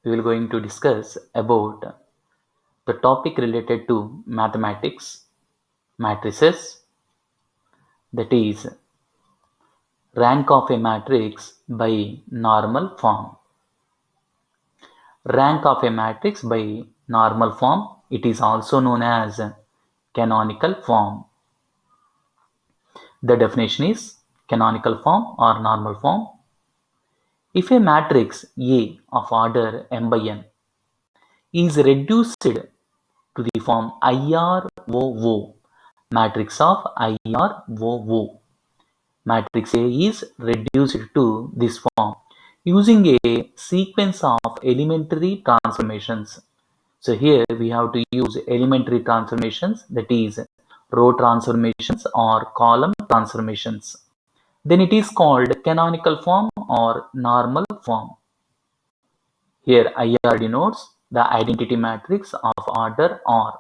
we will going to discuss about the topic related to mathematics, matrices, that is rank of a matrix by normal form. Rank of a matrix by normal form, it is also known as canonical form. The definition is canonical form or normal form. If a matrix A of order m by n is reduced to the form IROO, matrix of IROO. Matrix A is reduced to this form using a sequence of elementary transformations. So here we have to use elementary transformations, that is row transformations or column transformations. Then it is called canonical form or normal form. Here IR denotes the identity matrix of order R.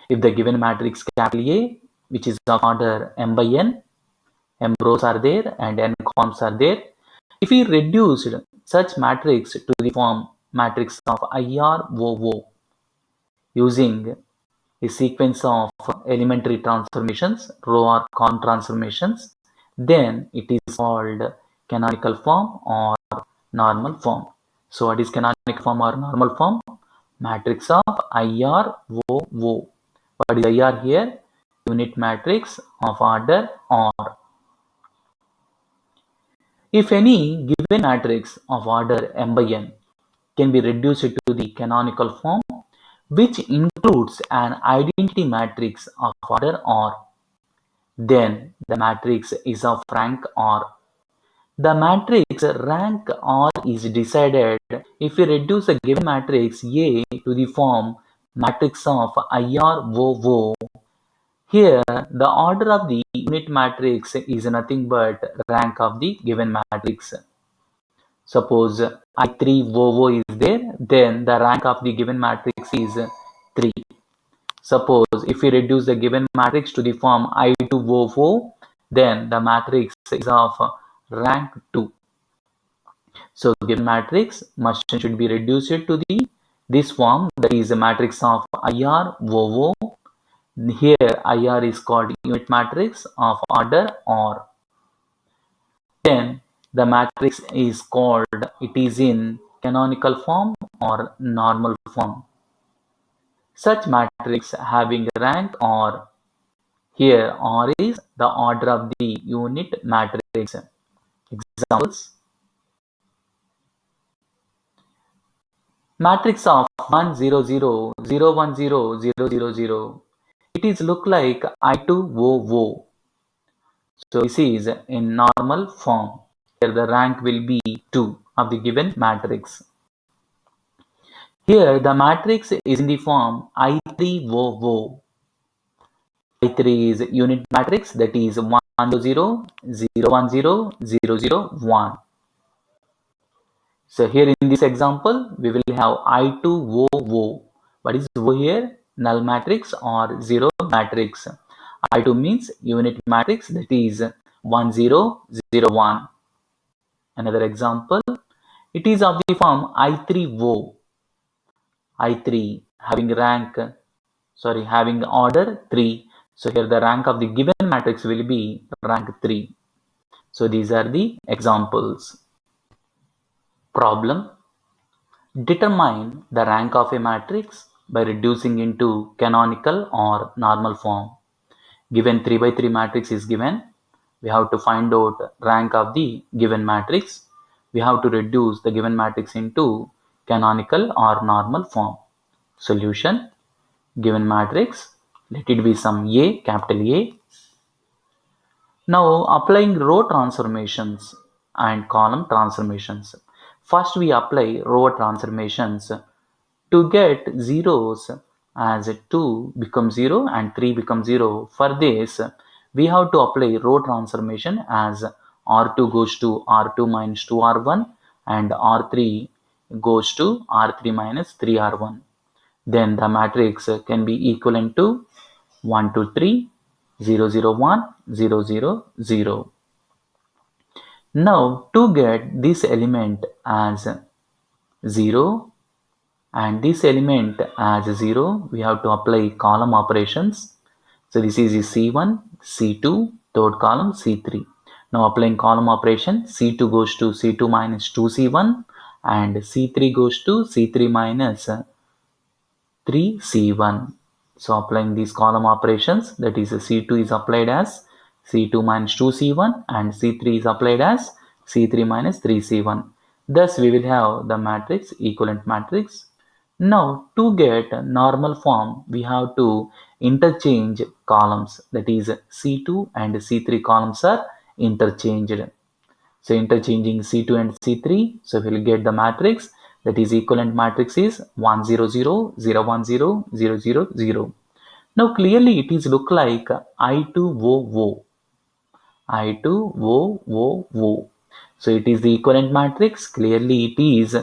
If the given matrix capital A, which is of order m by n, m rows are there and n columns are there. If we reduced such matrix to the form matrix of IROO using a sequence of elementary transformations, row or column transformations, then it is called canonical form or normal form. So what is canonical form or normal form? Matrix of IROO. What is IR here? Unit matrix of order R. If any given matrix of order m by n can be reduced to the canonical form, which includes an identity matrix of order R, then the matrix is of rank R. The matrix rank R is decided if we reduce a given matrix A to the form matrix of IROO. Here, the order of the unit matrix is nothing but rank of the given matrix. Suppose I3OO is there, then the rank of the given matrix is 3. Suppose if we reduce the given matrix to the form I2OO, then the matrix is of rank 2. So given matrix should be reduced to this form, that is a matrix of IROO. Here IR is called unit matrix of order R. Then the matrix is called, it is in canonical form or normal form. Such matrix having rank R, here R is the order of the unit matrix. Examples: matrix of 1 0 0 0 1 0 0 0 0. It is look like I2OO. So this is in normal form. Here the rank will be 2 of the given matrix. Here the matrix is in the form I3OO. I3 is unit matrix, that is 1 0 0 1 0 0 0 1. So here in this example we will have I2OO. What is O here? Null matrix or zero matrix. I2 means unit matrix, that is 1 0 0 1. Another example, it is of the form I3O. I3 having order 3. So here the rank of the given matrix will be rank 3. So these are the examples. Problem: determine the rank of a matrix by reducing into canonical or normal form. Given 3 by 3 matrix is given, we have to find out rank of the given matrix. We have to reduce the given matrix into canonical or normal form. Solution: given matrix, let it be some A, capital A. Now applying row transformations and column transformations. First we apply row transformations to get zeros, as 2 becomes 0 and 3 becomes 0. For this we have to apply row transformation as R2 goes to R2 minus 2R1 and R3 goes to R3 minus 3R1. Then the matrix can be equivalent to 1 2 3 0 0 1 0 0 0. Now to get this element as 0, and this element as 0, we have to apply column operations. So this is C1, C2, third column C3. Now applying column operation, C2 goes to C2 minus 2C1 and C3 goes to C3 minus 3C1. So applying these column operations, that is C2 is applied as C2 minus 2C1 and C3 is applied as C3 minus 3C1. Thus we will have the matrix, equivalent matrix. Now to get normal form, we have to interchange columns, that is C2 and C3 columns are interchanged. So interchanging C2 and C3, so we'll get the matrix, that is equivalent matrix is 1 0 0 0 1 0 0 0 0. Now clearly it is look like I2 O O, I2 O O O. So it is the equivalent matrix. Clearly it is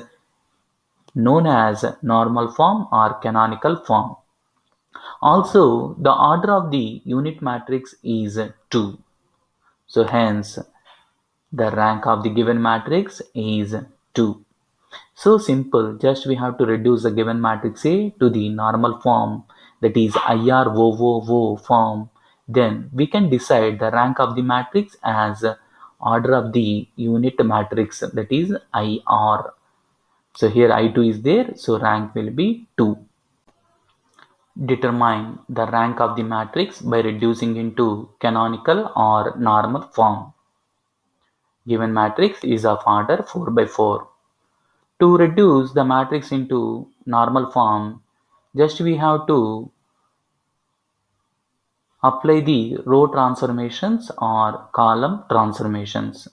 known as normal form or canonical form. Also the order of the unit matrix is 2. So hence the rank of the given matrix is 2. So simple, just we have to reduce the given matrix A to the normal form, that is IROOO form. Then we can decide the rank of the matrix as order of the unit matrix, that is IR. So here I2 is there, so rank will be 2. Determine the rank of the matrix by reducing into canonical or normal form. Given matrix is of order 4 by 4. To reduce the matrix into normal form, just we have to apply the row transformations or column transformations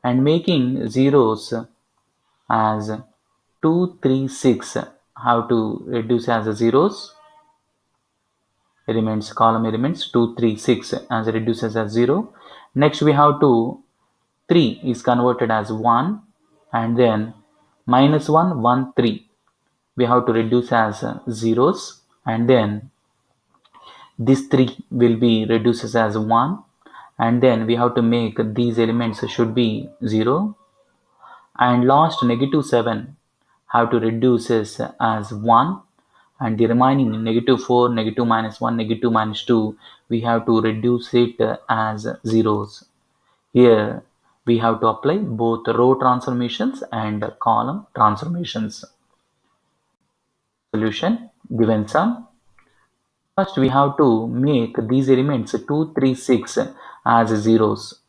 and making zeros as 2, 3, 6. How to reduce as a zeros? Elements, column elements 2, 3, 6 as reduces as 0. Next we have to 3 is converted as 1 and then minus 1, 1, 3. We have to reduce as zeros and then this 3 will be reduces as 1 and then we have to make these elements should be 0 and last negative 7 have to reduce as 1 and the remaining negative 4, negative minus 1, negative minus 2 we have to reduce it as zeros. Here we have to apply both row transformations and column transformations. Solution given sum. First we have to make these elements 2, 3, 6 as zeros.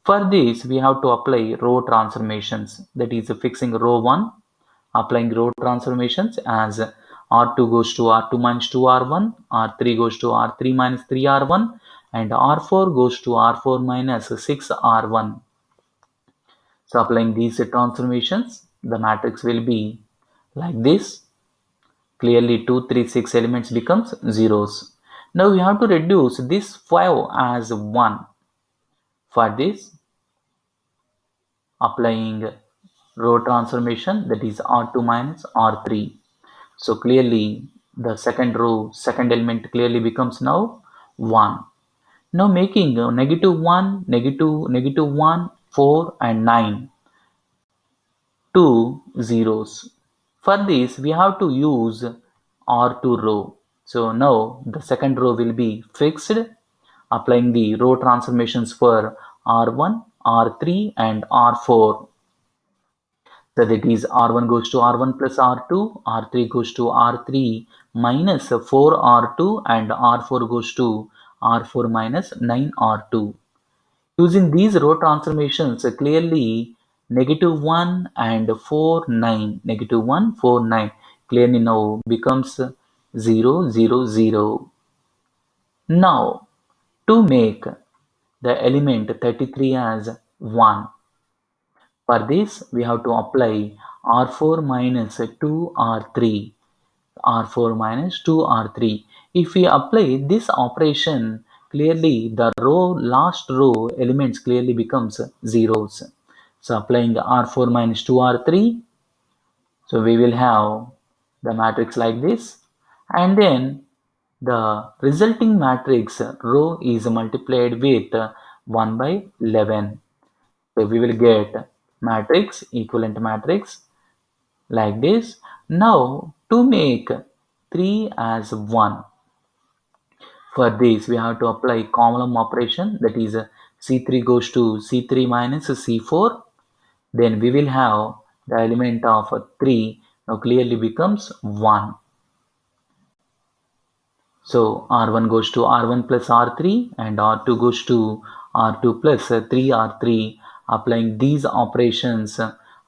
For this we have to apply row transformations, that is fixing row 1, applying row transformations as R2 goes to R2 minus 2R1, R3 goes to R3 minus 3R1 and R4 goes to R4 minus 6R1. So applying these transformations, the matrix will be like this. Clearly 2, 3, 6 elements becomes zeros. Now we have to reduce this 5 as 1. For this, applying row transformation, that is R2 minus R3. So clearly the second row, second element clearly becomes now 1. Now making negative 1, negative, negative 1, 4 and 9. Two zeros. For this we have to use R2 row. So now the second row will be fixed, applying the row transformations for R1, R3 and R4. So that is R1 goes to R1 plus R2, R3 goes to R3 minus 4R2 and R4 goes to R4 minus 9R2. Using these row transformations, clearly negative 1 and 4, 9, negative 1, 4, 9 clearly now becomes 0, 0, 0. Now to make the element 33 as 1, for this we have to apply R4 minus 2R3, R4 minus 2R3. If we apply this operation, clearly the last row elements clearly becomes zeros. So applying R4 minus 2R3, so we will have the matrix like this, and then the resulting matrix row is multiplied with 1 by 11. So we will get matrix, equivalent matrix. like this. Now to make 3 as 1, for this we have to apply column operation, that is C3 goes to C3 minus C4. Then we will have the element of 3 now clearly becomes 1. So R1 goes to R1 plus R3 and R2 goes to R2 plus 3R3. Applying these operations,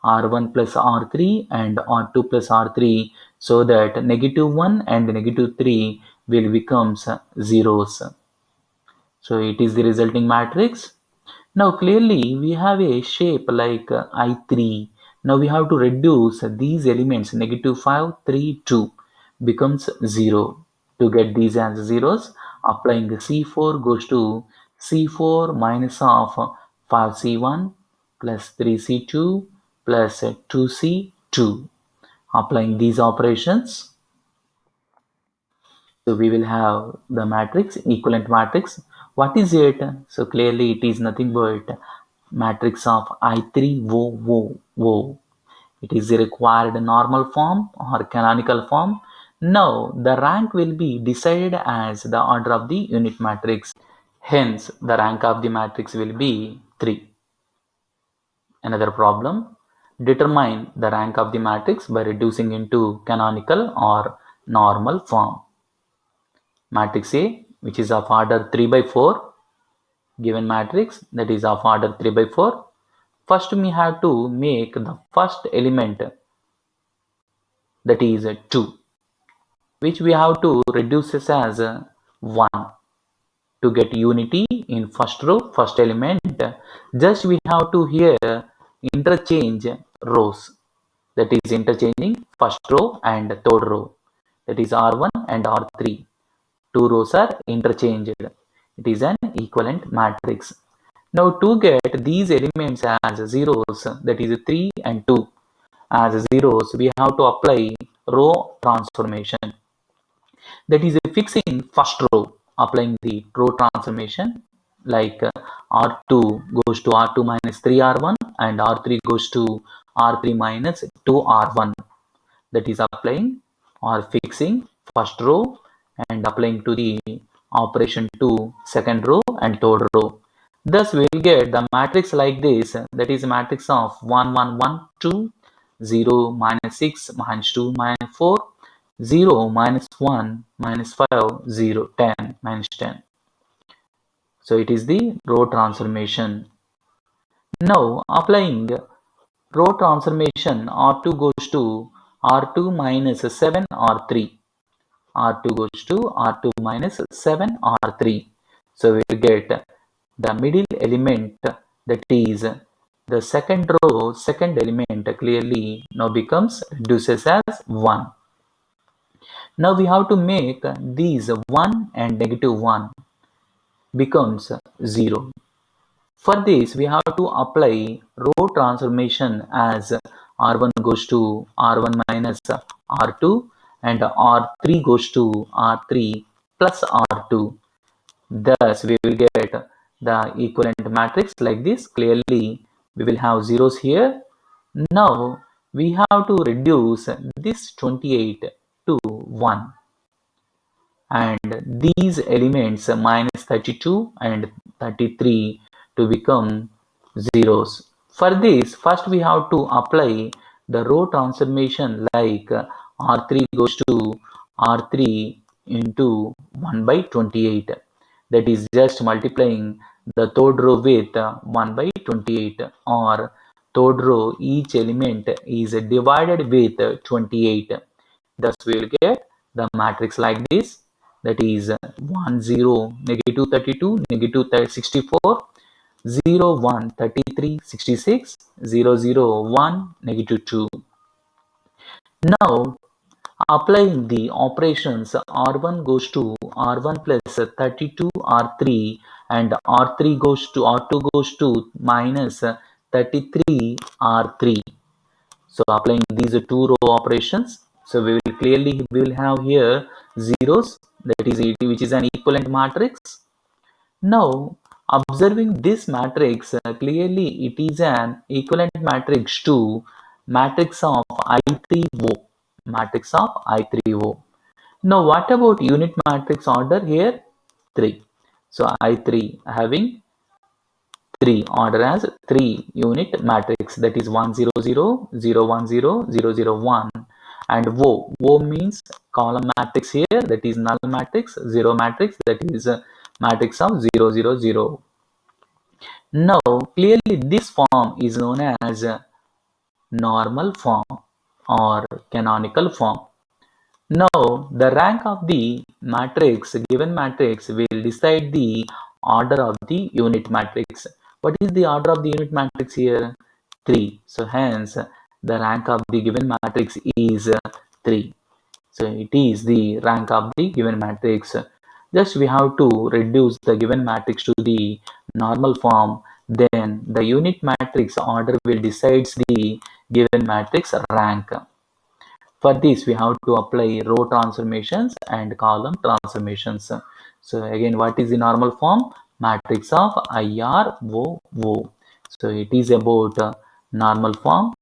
R1 plus R3 and R2 plus R3, so that -1 and -3 will becomes zeros. So it is the resulting matrix. Now clearly we have a shape like I3. Now we have to reduce these elements, -5, 3, 2 becomes 0. To get these as zeros, applying C4 goes to C4 minus of 5C1 plus 3C2 plus 2C2. Applying these operations, so we will have the matrix, equivalent matrix. What is it? So clearly it is nothing but matrix of I3 wo wo wo. It is the required normal form or canonical form. Now the rank will be decided as the order of the unit matrix. Hence the rank of the matrix will be 3. Another problem. Determine the rank of the matrix by reducing into canonical or normal form. Matrix A, which is of order 3 by 4, given matrix that is of order 3 by 4. First we have to make the first element, that is 2, which we have to reduce this as 1 to get unity in first row, first element. Just we have to here interchange rows, that is interchanging first row and third row, that is R1 and R3. Two rows are interchanged. It is an equivalent matrix. Now to get these elements as zeros, that is 3 and 2 as zeros, we have to apply row transformation. That is fixing first row, applying the row transformation, like R2 goes to R2 minus 3R1 and R3 goes to R3 minus 2R1. That is applying or fixing first row and applying to the operation to second row and third row. Thus we will get the matrix like this, that is a matrix of 1 1 1 2, 0 minus 6 minus 2 minus 4, 0 minus 1 minus 5, 0 10 minus 10. So it is the row transformation. Now applying row transformation, R2 goes to R2 minus 7 R3. R2 goes to R2 minus 7 R3. So we will get the middle element, that is the second row, second element clearly now becomes reduces as 1. Now we have to make these 1 and -1 becomes 0. For this, we have to apply row transformation as R1 goes to R1 minus R2 and R3 goes to R3 plus R2. Thus, we will get the equivalent matrix like this. Clearly, we will have zeros here. Now, we have to reduce this 28 to 1. And these elements minus 32 and 33 to become zeros. For this, first we have to apply the row transformation, like R3 goes to R3 into 1 by 28. That is just multiplying the third row with 1 by 28, or third row each element is divided with 28. Thus we will get the matrix like this, that is 1 0 negative 32 negative 64 0 1 33 66 0 0 1 negative 2. Now applying the operations, R1 goes to R1 plus 32 R3 and R3 goes to R2 goes to minus 33 R3. So applying these two row operations, so we will have here zeros, that is which is an equivalent matrix. Now observing this matrix, clearly it is an equivalent matrix to matrix of I3O. Matrix of I3O. Now, what about unit matrix order here? 3. So, I3 having 3 order as 3 unit matrix, that is 1 0 0 0 1 0 0 0 1, and O means column matrix here, that is null matrix, 0 matrix, that is a matrix of 0 0 0. Now clearly this form is known as a normal form or canonical form. Now, the rank of the matrix, given matrix, will decide the order of the unit matrix. What is the order of the unit matrix here? 3. So, hence, the rank of the given matrix is 3. So, it is the rank of the given matrix. Just we have to reduce the given matrix to the normal form. Then, the unit matrix order will decide the given matrix rank. For this, we have to apply row transformations and column transformations. So again, what is the normal form? Matrix of IROO. So it is about normal form